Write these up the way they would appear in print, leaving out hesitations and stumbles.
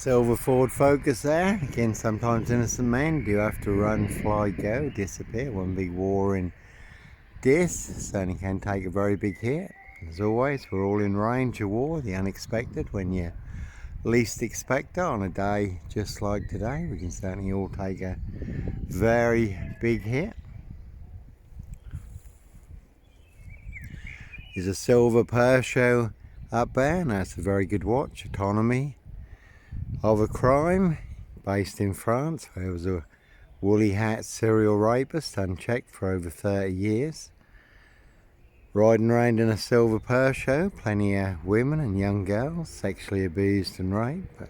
Silver Ford Focus there. Again, sometimes innocent men do have to run, fly, go, disappear. One big warring dis. Certainly can take a very big hit. As always, we're all in range of war, the unexpected, when you least expect it. On a day just like today, we can certainly all take a very big hit. There's a silver Peugeot up there, and that's a very good watch. Autonomy of a crime, based in France. There was a woolly hat serial rapist, unchecked for over 30 years. Riding around in a silver Peugeot, plenty of women and young girls sexually abused and raped, but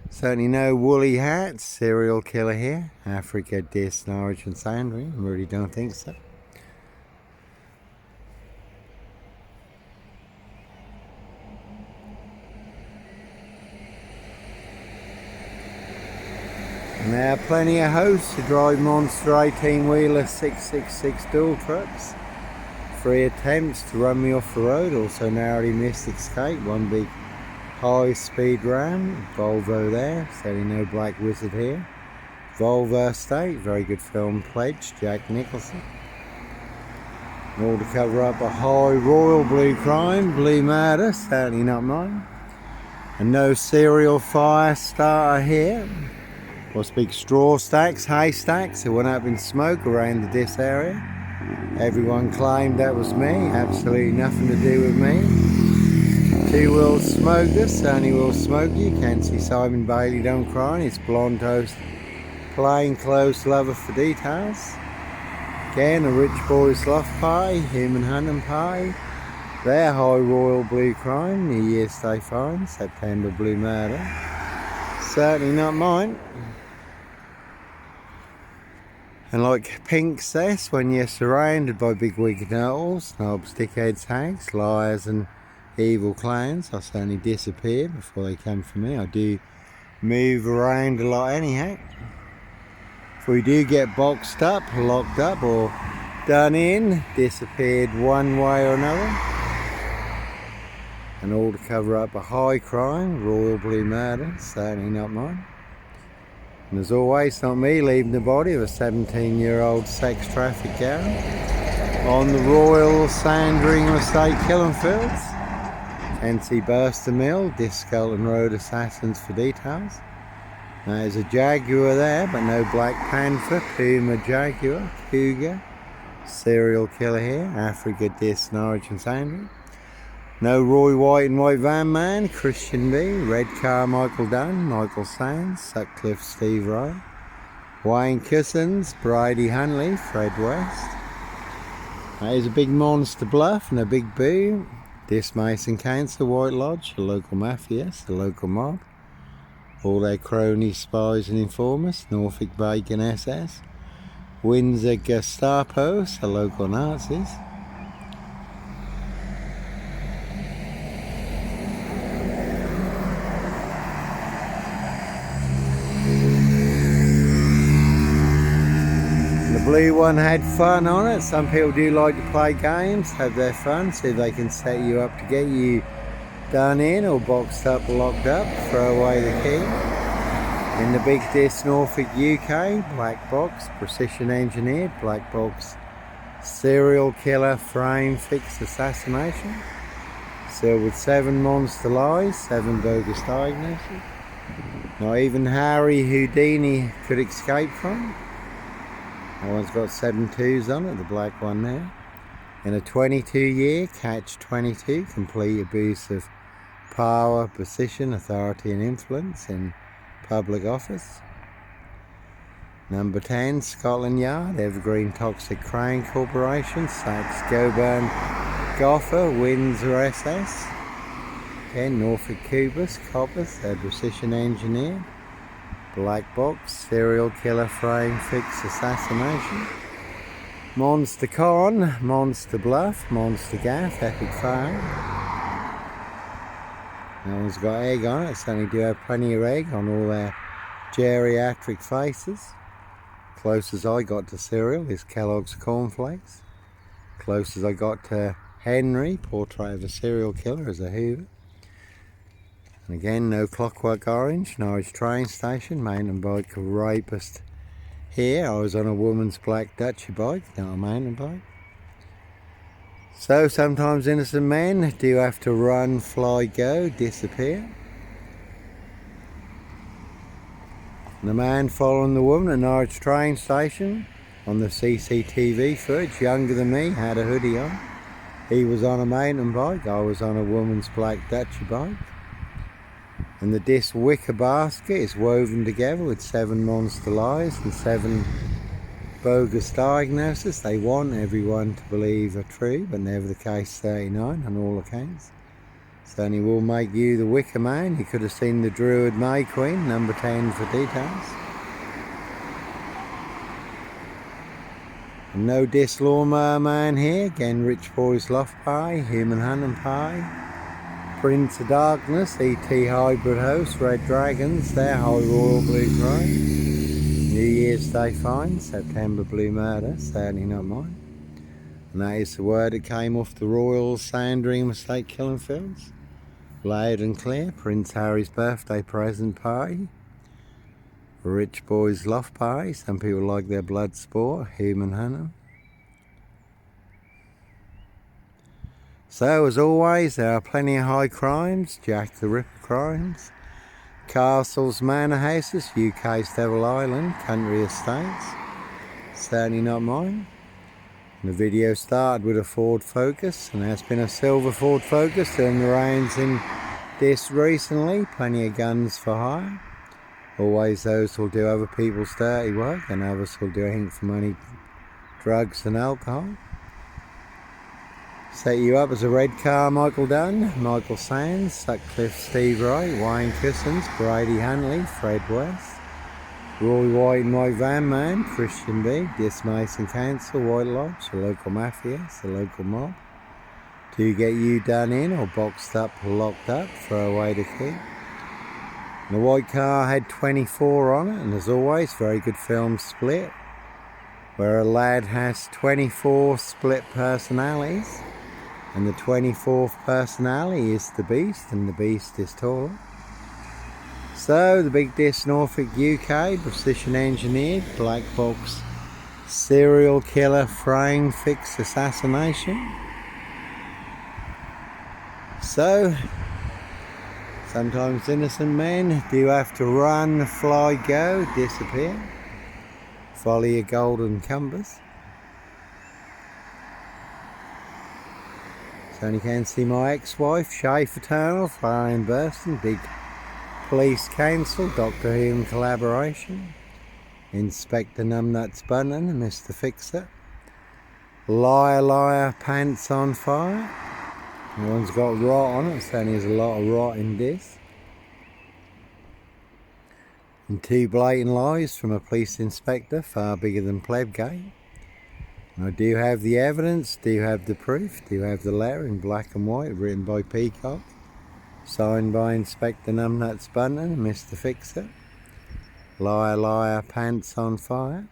certainly no woolly hats, serial killer here. Africa, Dis, Norwich and Sandringham, I really don't think so. And there are plenty of hosts who drive monster 18-wheeler 666 dual trucks. 3 attempts to run me off the road, also narrowly missed escape. One big high-speed ram. Volvo there, certainly no black wizard here. Volvo Estate, very good film Pledge, Jack Nicholson. All to cover up a high royal blue crime, blue murder, certainly not mine. And no serial fire starter here. What's big straw stacks, haystacks, there went up in smoke around the Dis area. Everyone claimed that was me, absolutely nothing to do with me. 2-wheel smoker, certainly will smoke you. Can't see Simon Bailey don't cry, it's blonde toast, plain clothes lover for details. Again, a rich boy's love pie, human hunting pie. Their high royal blue crime, New Year's Day fine, September blue murder. Certainly not mine. And like Pink says, when you're surrounded by big wicked owls, snobs, dickheads, hags, liars and evil clowns, I certainly disappear before they come for me. I do move around a lot anyhow. If we do get boxed up, locked up or done in, disappeared one way or another. And all to cover up a high crime, royal blue murder, certainly not mine. And as always, not me leaving the body of a 17-year-old sex trafficked girl on the Royal Sandringham Estate killing fields. NC Burster Mill, Discalton Road Assassins for details. There's a Jaguar there, but no Black Panther, Puma Jaguar, Cougar, serial killer here, Africa, Dis, Norwich and Sandringham. No Roy White and White Van Man, Christian B, Red Car Michael Dunn, Michael Sands, Sutcliffe Steve Rowe, Wayne Cousins, Brady Hunley, Fred West. There's a big monster bluff and a big boo. Dis Mason Council, White Lodge, the local mafias, the local mob. All their cronies, spies and informers, Norfolk Bacon SS. Windsor Gestapos, the local Nazis. Blue one had fun on it. Some people do like to play games, have their fun, see if they can set you up to get you done in or boxed up, locked up, throw away the key. In the big Dis Norfolk UK, black box, precision engineered, black box, serial killer frame FIX Assassination. Sealed with 7 monster lies, 7 bogus diagnoses. Not even Harry Houdini could escape from. That one's got 7 2s on it, the black one there. In a 22-year, catch 22, complete abuse of power, position, authority and influence in public office. Number 10, Scotland Yard, Evergreen Toxic Crane Corporation, Sachs Goburn Goffer, Windsor SS. 10, Norfolk Cubus, Coppers, they're precision engineered. Black box, serial killer frame FIX Assassination. Monster Con, Monster Bluff, Monster Gaff, Epic Fire. That one's got egg on it, certainly do have plenty of egg on all their geriatric faces. Closest I got to cereal is Kellogg's Cornflakes. Closest I got to Henry, portrait of a serial killer, is a Hoover. And again, no Clockwork Orange, Norwich train station, mountain bike rapist here. I was on a woman's black Dutchy bike, not a mountain bike. So sometimes innocent men do have to run, fly, go, disappear. And the man following the woman at Norwich train station on the CCTV footage, younger than me, had a hoodie on. He was on a mountain bike, I was on a woman's black Dutchy bike. And the disc wicker basket is woven together with 7 monster lies and 7 bogus diagnoses they want everyone to believe are true, but never the case 39 on all accounts. Certainly will make you the Wicker Man. You could have seen the Druid May Queen, number 10 for details. And no disc lawnmower man here. Again, Rich Boys Loft Pie, Human Hunting Pie, Prince of Darkness, ET Hybrid Host, Red Dragons, their High Royal Blue Crow. New Year's Day Fine, September Blue Murder, certainly not mine. And that is the word that came off the Royal Sandringham Estate Killing Fields. Loud and clear, Prince Harry's birthday present party. Rich Boys Loft Party, some people like their blood sport, Human Hunter. So as always, there are plenty of high crimes, Jack the Ripper crimes. Castles, manor houses, UK's Devil Island, country estates, certainly not mine. And the video started with a Ford Focus, and there's been a silver Ford Focus doing the rounds in this recently. Plenty of guns for hire. Always those who'll do other people's dirty work, and others who'll do anything for money, drugs and alcohol. Set you up as a red car, Michael Dunn, Michael Sands, Sutcliffe, Steve Wright, Wayne Cousins, Brady Hanley, Fred West, Roy White and White Van Man, Christian B, Dis Mason Council, White Lodge, the local mafia, the local mob. Do get you done in or boxed up, locked up, throw away the key. And the white car had 24 on it, and as always, very good film Split, where a lad has 24 split personalities. And the 24th personality is the Beast, and the Beast is taller. So, the big disc Norfolk UK, precision engineered, black box, serial killer frame, FIX Assassination. So, sometimes innocent men do have to run, fly, go, disappear. Follow your golden compass. So you can see my ex-wife, Shay Fraternal, Florian Burston, big police council, Doctor Who collaboration, Inspector Numbnuts Bunnan, Mr. Fixer, Liar Liar Pants on Fire. One's got rot on it, so there's a lot of rot in this. And 2 blatant lies from a police inspector, far bigger than Plebgate. I do have the evidence, do have the proof, do have the letter in black and white, written by Peacock, signed by Inspector Numbnuts Bunnan, Mr. Fixer. Liar Liar Pants on Fire.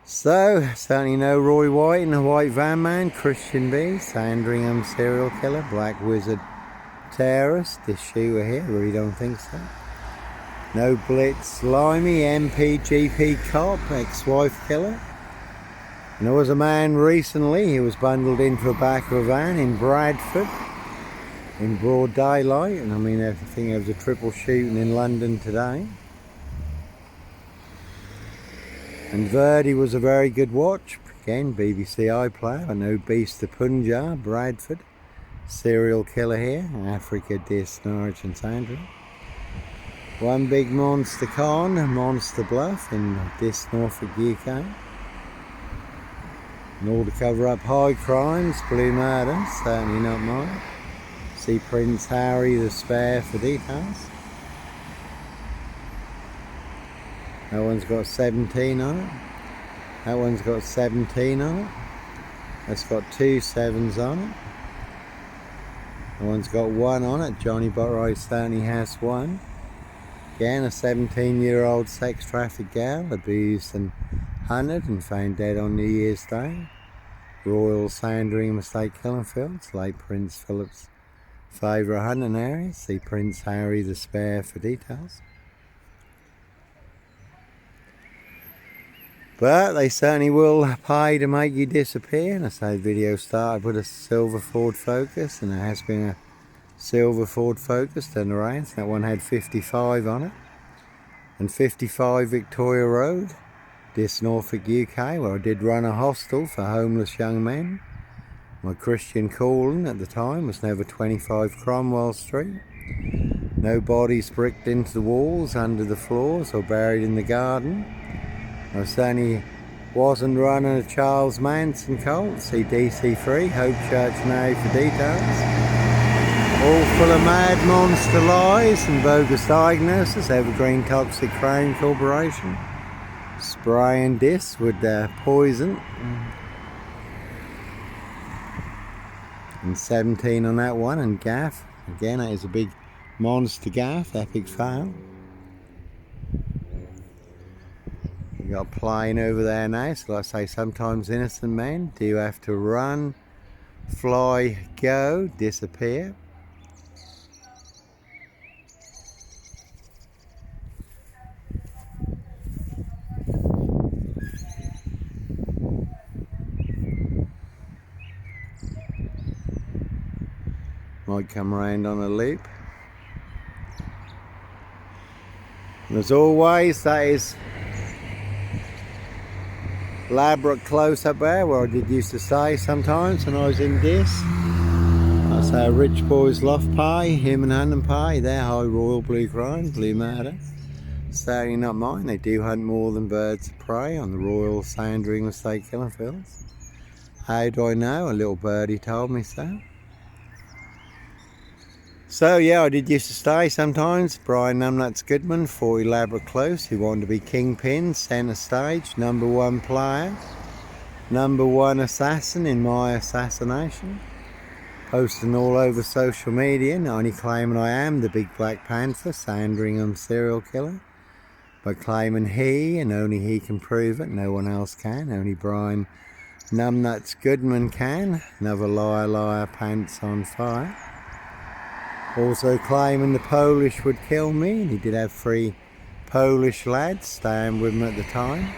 So, certainly no Roy White and the White Van Man, Christian B, Sandringham serial killer, Black Wizard terrorist, this shooter here, really don't think so. No Blitz Slimy, MPGP cop, ex-wife killer. And there was a man recently, he was bundled into the back of a van in Bradford in broad daylight, and I mean I think there was a triple shooting in London today. And Verdi was a very good watch, again BBC iPlayer. I know Beast of Punjab, Bradford, serial killer here, Africa, Dis, Norwich and Sandringham. One big monster con, Monster Bluff in Dis, Norfolk, UK. And all to cover up high crimes, blue murder, certainly not mine. See Prince Harry the Spare for details. That one's got 17 on it. That one's got 17 on it. That's got 2 7s on it. That one's got 1 on it. Johnny Botwright certainly has 1. Again, a 17-year-old sex trafficked gal abused and hunted and found dead on New Year's Day. Royal Sandringham Estate Killing Fields, late Prince Philip's favourite hunting area. See Prince Harry the Spare for details. But they certainly will pay to make you disappear. And I say the video started with a silver Ford Focus, and there has been a silver Ford Focus turned around. So that one had 55 on it. And 55 Victoria Road, this Norfolk, UK, where I did run a hostel for homeless young men. My Christian calling at the time was never 25 Cromwell Street. No bodies bricked into the walls, under the floors, or buried in the garden. I certainly wasn't running a Charles Manson cult. See DC3, Hope Church Now for details. All full of mad monster lies and bogus diagnosis. Evergreen Toxic Crown Corporation. Spraying this with poison. And 17 on that one, and gaff. Again, that is a big monster gaff, epic fail. You got a plane over there now, so like I say, sometimes innocent men do have to run, fly, go, disappear. Might come around on a loop. And as always, that is elaborate close up there where I did used to stay sometimes when I was in this. I say a rich boy's loft pie, him and hunting pie, they're high royal blue crown, blue matter. Certainly not mine. They do hunt more than birds of prey on the Royal Sandringham Estate Killing Fields. How do I know? A little birdie told me so. So yeah, I did used to stay sometimes. Brian Numbnuts Goodman for elaborate close, who wanted to be kingpin, centre stage, #1 player, #1 assassin in my assassination. Posting all over social media, not only claiming I am the big black panther, Sandringham serial killer, but claiming he and only he can prove it, no one else can, only Brian Numbnuts Goodman can. Another liar, liar, pants on fire. Also claiming the Polish would kill me, and he did have 3 Polish lads staying with him at the time.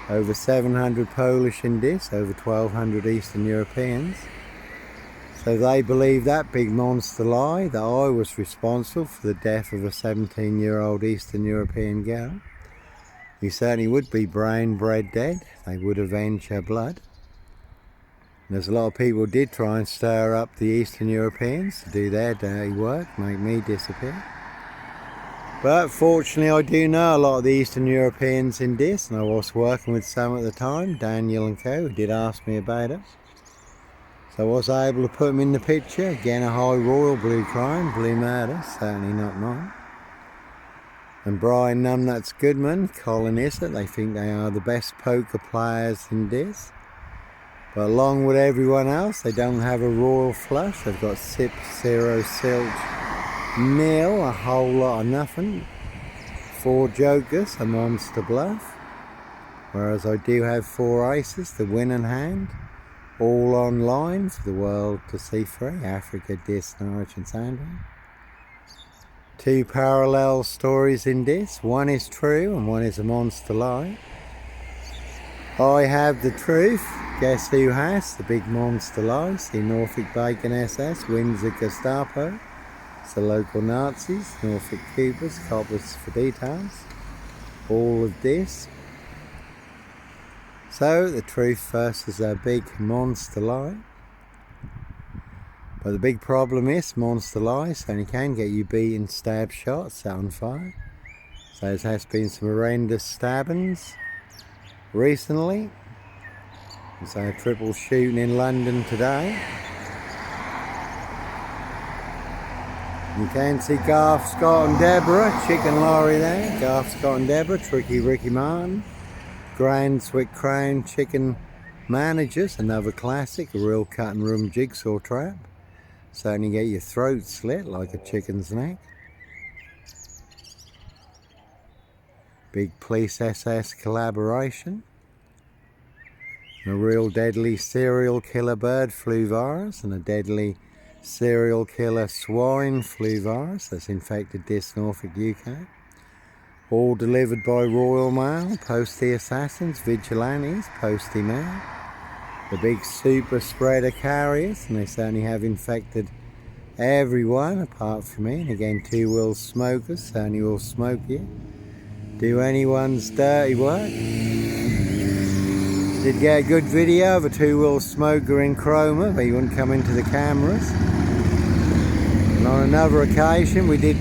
Over 700 Polish in this, over 1,200 Eastern Europeans. So they believe that big monster lie, that I was responsible for the death of a 17-year-old Eastern European girl. He certainly would be brain bred dead. They would avenge her blood. There's a lot of people did try and stir up the Eastern Europeans to do their dirty work, make me disappear. But fortunately I do know a lot of the Eastern Europeans in this, and I was working with some at the time, Daniel and co, who did ask me about it. So I was able to put them in the picture. Again, a high royal blue crime, blue murder, certainly not mine. And Brian Numbnuts Goodman, Colin Issett, they think they are the best poker players in this. But along with everyone else, they don't have a royal flush. They've got sip, 0, silch, nil, a whole lot of nothing. 4 jokers, a monster bluff. Whereas I do have 4 aces, the winning hand. All online for the world to see free. Africa, Dis, Norwich and Sandringham. 2 parallel stories in this. One is true and one is a monster lie. I have the truth. Guess who has the big monster lie? See Norfolk Bacon SS, Windsor Gestapo. It's the local Nazis, Norfolk Coopers, coppers for details. All of this. So the truth versus a big monster lie. But the big problem is monster lies only can get you beaten, stabbed, shot, set on fire. So there has been some horrendous stabbings recently. So a triple shooting in London today. You can see Garth, Scott and Deborah, Chicken Lorry there. Garth, Scott and Deborah, Tricky Ricky Martin. Grand Swick Crown Chicken Managers, another classic, a real cut and room jigsaw trap. Certainly get your throat slit like a chicken's neck. Big police SS collaboration. A real deadly serial killer bird flu virus and a deadly serial killer swine flu virus that's infected this Norfolk, UK. All delivered by Royal Mail, postie assassins, vigilantes, postie mail. The big super spreader carriers, and they certainly have infected everyone apart from me. And again, two-wheel smokers certainly will smoke you. Do anyone's dirty work. Did get a good video of a two-wheel smoker in Chroma, but he wouldn't come into the cameras. And on another occasion, we did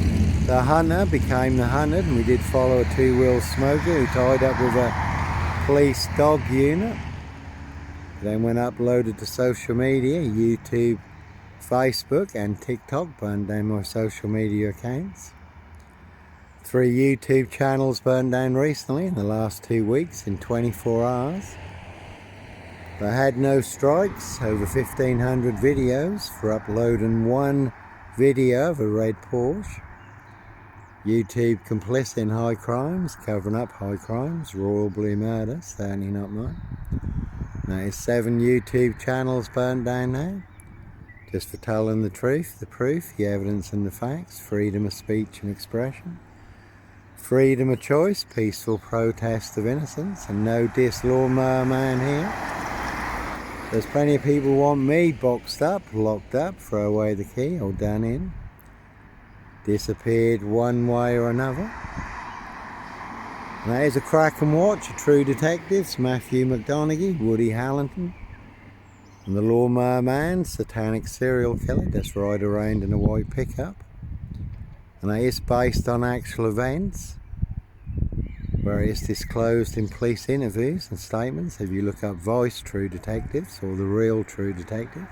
the hunter became the hunted, and we did follow a two-wheel smoker who tied up with a police dog unit. Then when uploaded to social media, YouTube, Facebook and TikTok, burned down my social media accounts. 3 YouTube channels burned down recently in the last 2 weeks in 24 hours. I had no strikes, over 1,500 videos for uploading one video of a red Porsche. YouTube complicit in high crimes, covering up high crimes, royal blue murder, certainly not mine. Now 7 YouTube channels burned down now, just for telling the truth, the proof, the evidence and the facts, freedom of speech and expression, freedom of choice, peaceful protest of innocence, and no diss lawnmower man here. There's plenty of people want me boxed up, locked up, throw away the key or done in, disappeared one way or another. And that is a crack and watch of True Detectives, Matthew McConaughey, Woody Harrelson, and the lawnmower man, satanic serial killer, just ride around in a white pickup. And that is based on actual events, where it is disclosed in police interviews and statements. If you look up Voice True Detectives or The Real True Detective,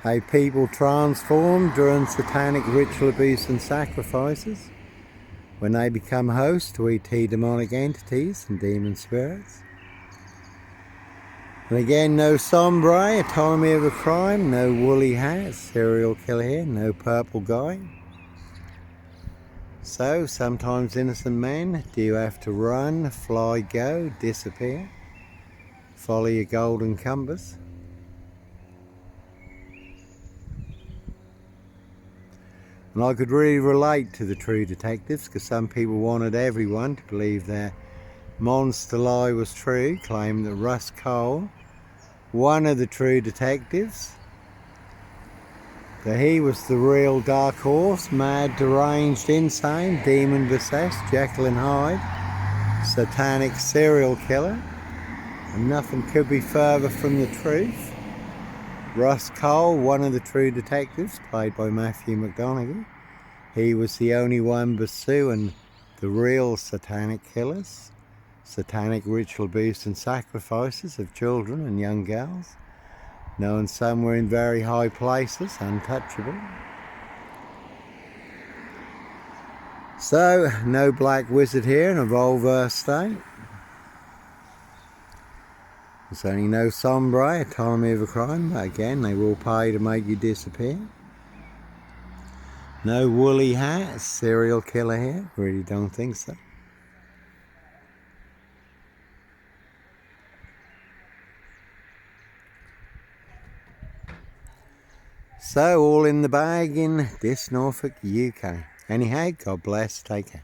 how people transform during satanic ritual abuse and sacrifices when they become hosts to ET demonic entities and demon spirits. And again, no sombre, autonomy of a crime, no woolly hat, serial killer here, no purple guy. So, sometimes innocent men do have to run, fly, go, disappear, follow your golden compass. And I could really relate to the True Detectives, because some people wanted everyone to believe their monster lie was true, claiming that Russ Cole, one of the True Detectives, that he was the real dark horse, mad, deranged, insane, demon possessed, Jekyll and Hyde, satanic serial killer, and nothing could be further from the truth. Russ Cole, one of the True Detectives, played by Matthew McConaughey, he was the only one pursuing the real satanic killers, satanic ritual abuse and sacrifices of children and young girls, known somewhere in very high places, untouchable. So, no black wizard here in a Volvo state. There's only no sombre, autonomy of a crime, but again, they will pay to make you disappear. No woolly hat, serial killer here, really don't think so. So, all in the bag in this Norfolk, UK. Anyhow, God bless, take care.